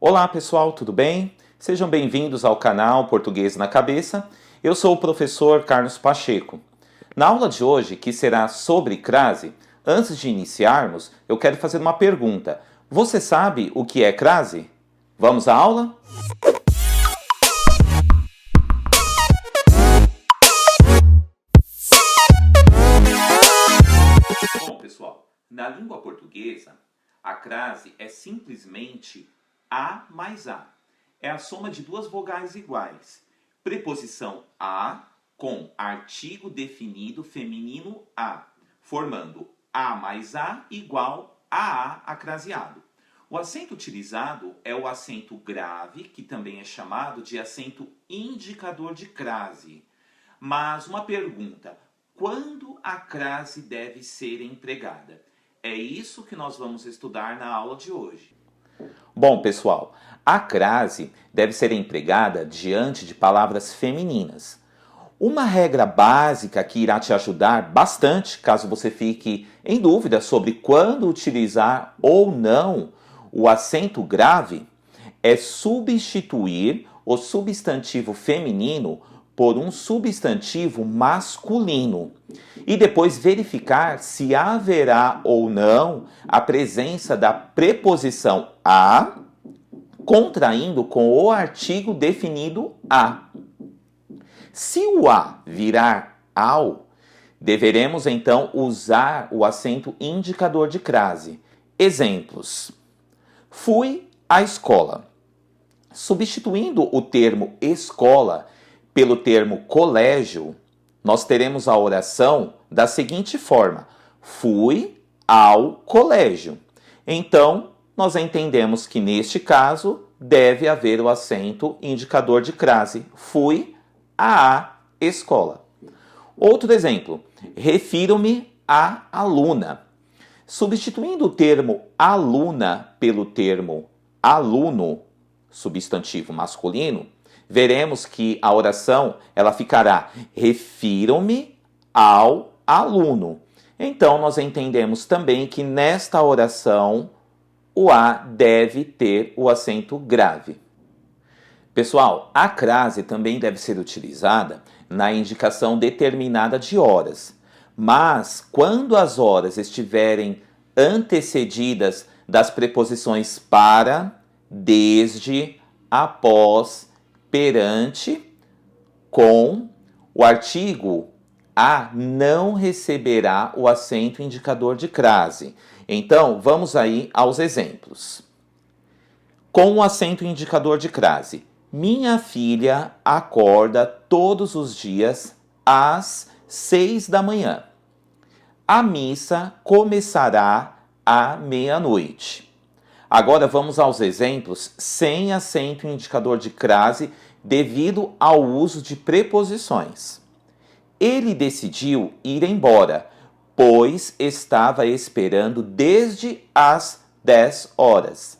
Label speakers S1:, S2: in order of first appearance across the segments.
S1: Olá pessoal, tudo bem? Sejam bem-vindos ao canal Português na Cabeça. Eu sou o professor Carlos Pacheco. Na aula de hoje, que será sobre crase, antes de iniciarmos, eu quero fazer uma pergunta. Você sabe o que é crase? Vamos à aula? Bom, pessoal, na língua portuguesa, a crase é simplesmente A mais A. É a soma de duas vogais iguais. Preposição a com artigo definido feminino a, formando A mais A igual a acraseado. O acento utilizado é o acento grave, que também é chamado de acento indicador de crase. Mas uma pergunta: quando a crase deve ser empregada? É isso que nós vamos estudar na aula de hoje. Bom, pessoal, a crase deve ser empregada diante de palavras femininas. Uma regra básica que irá te ajudar bastante, caso você fique em dúvida sobre quando utilizar ou não o acento grave, é substituir o substantivo feminino por um substantivo masculino e depois verificar se haverá ou não a presença da preposição a contraindo com o artigo definido a. Se o a virar ao, deveremos então usar o acento indicador de crase. Exemplos: fui à escola. Substituindo o termo escola pelo termo colégio, nós teremos a oração da seguinte forma: fui ao colégio. Então, nós entendemos que neste caso deve haver o acento indicador de crase. Fui à escola. Outro exemplo: refiro-me à aluna. Substituindo o termo aluna pelo termo aluno, substantivo masculino, veremos que a oração ela ficará: refiro-me ao aluno. Então, nós entendemos também que nesta oração o A deve ter o acento grave. Pessoal, a crase também deve ser utilizada na indicação determinada de horas. Mas, quando as horas estiverem antecedidas das preposições para, desde, após, perante, com, o artigo a não receberá o acento indicador de crase. Então, vamos aí aos exemplos. Com o acento indicador de crase: minha filha acorda todos os dias às 6 da manhã. A missa começará à meia-noite. Agora vamos aos exemplos sem acento indicador de crase devido ao uso de preposições. Ele decidiu ir embora, pois estava esperando desde as 10 horas.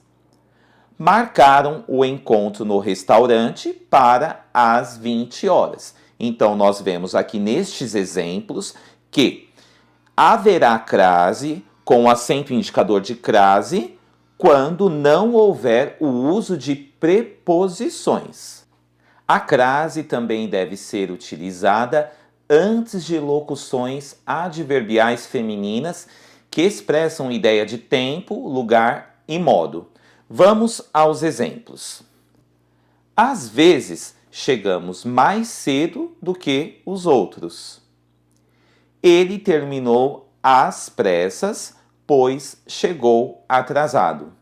S1: Marcaram o encontro no restaurante para as 20 horas. Então, nós vemos aqui nestes exemplos que haverá crase com acento indicador de crase quando não houver o uso de preposições. A crase também deve ser utilizada antes de locuções adverbiais femininas que expressam ideia de tempo, lugar e modo. Vamos aos exemplos. Às vezes, chegamos mais cedo do que os outros. Ele terminou às pressas, pois chegou atrasado.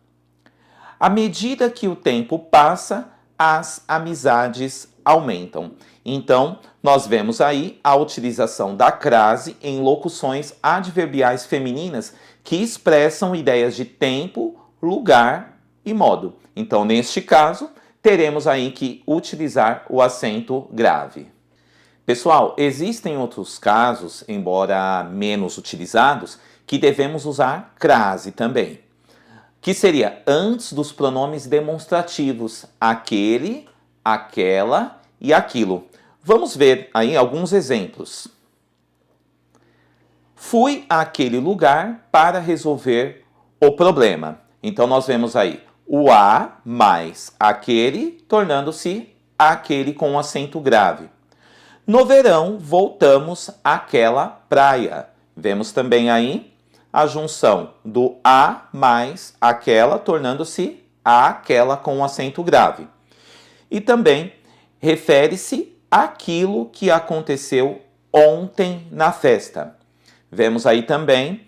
S1: À medida que o tempo passa, as amizades aumentam. Então, nós vemos aí a utilização da crase em locuções adverbiais femininas que expressam ideias de tempo, lugar e modo. Então, neste caso, teremos aí que utilizar o acento grave. Pessoal, existem outros casos, embora menos utilizados, que devemos usar crase também, que seria antes dos pronomes demonstrativos aquele, aquela e aquilo. Vamos ver aí alguns exemplos. Fui àquele lugar para resolver o problema. Então, nós vemos aí o a mais aquele, tornando-se aquele com acento grave. No verão, voltamos àquela praia. Vemos também aí a junção do a mais aquela, tornando-se aquela com acento grave. E também refere-se àquilo que aconteceu ontem na festa. Vemos aí também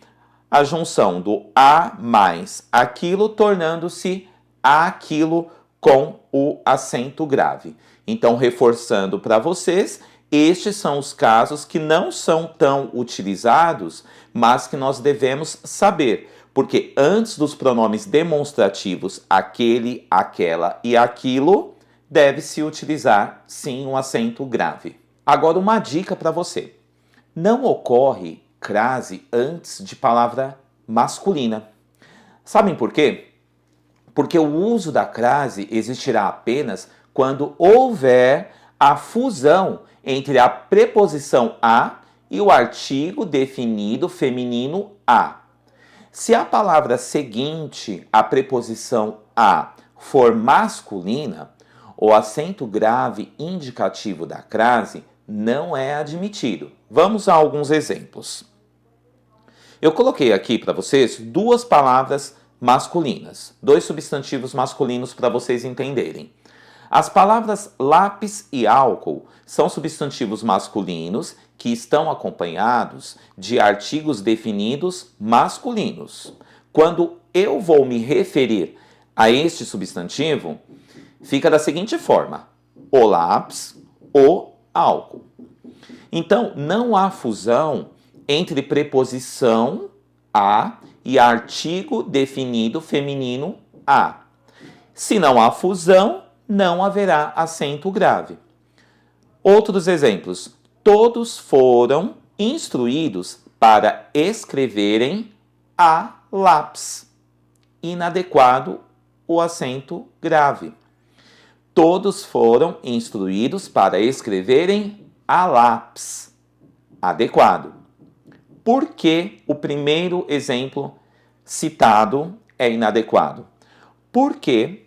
S1: a junção do a mais aquilo, tornando-se aquilo com o acento grave. Então, reforçando para vocês, estes são os casos que não são tão utilizados, mas que nós devemos saber, porque antes dos pronomes demonstrativos aquele, aquela e aquilo, deve-se utilizar sim um acento grave. Agora, uma dica para você. Não ocorre crase antes de palavra masculina. Sabem por quê? Porque o uso da crase existirá apenas quando houver a fusão entre a preposição a e o artigo definido feminino a. Se a palavra seguinte, a preposição a, for masculina, o acento grave indicativo da crase não é admitido. Vamos a alguns exemplos. Eu coloquei aqui para vocês duas palavras masculinas, dois substantivos masculinos para vocês entenderem. As palavras lápis e álcool são substantivos masculinos que estão acompanhados de artigos definidos masculinos. Quando eu vou me referir a este substantivo, fica da seguinte forma: o lápis, o álcool. Então, não há fusão entre preposição a e artigo definido feminino a. Se não há fusão, não haverá acento grave. Outros exemplos. Todos foram instruídos para escreverem a lápis. Inadequado o acento grave. Todos foram instruídos para escreverem a lápis. Adequado. Por que o primeiro exemplo citado é inadequado? Porque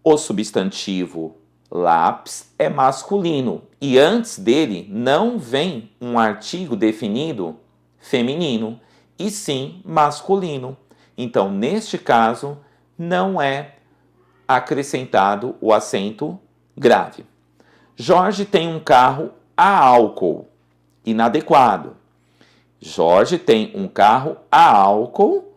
S1: o substantivo lápis é masculino e antes dele não vem um artigo definido feminino, e sim masculino. Então, neste caso, não é acrescentado o acento grave. Jorge tem um carro a álcool. Inadequado. Jorge tem um carro a álcool,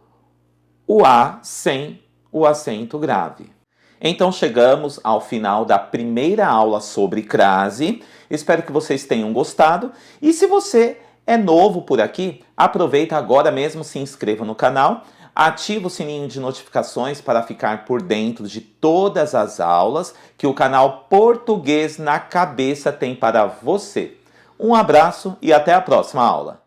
S1: o a sem o acento grave. Então chegamos ao final da primeira aula sobre crase. Espero que vocês tenham gostado. E se você é novo por aqui, aproveita agora mesmo, se inscreva no canal, ativa o sininho de notificações para ficar por dentro de todas as aulas que o canal Português na Cabeça tem para você. Um abraço e até a próxima aula.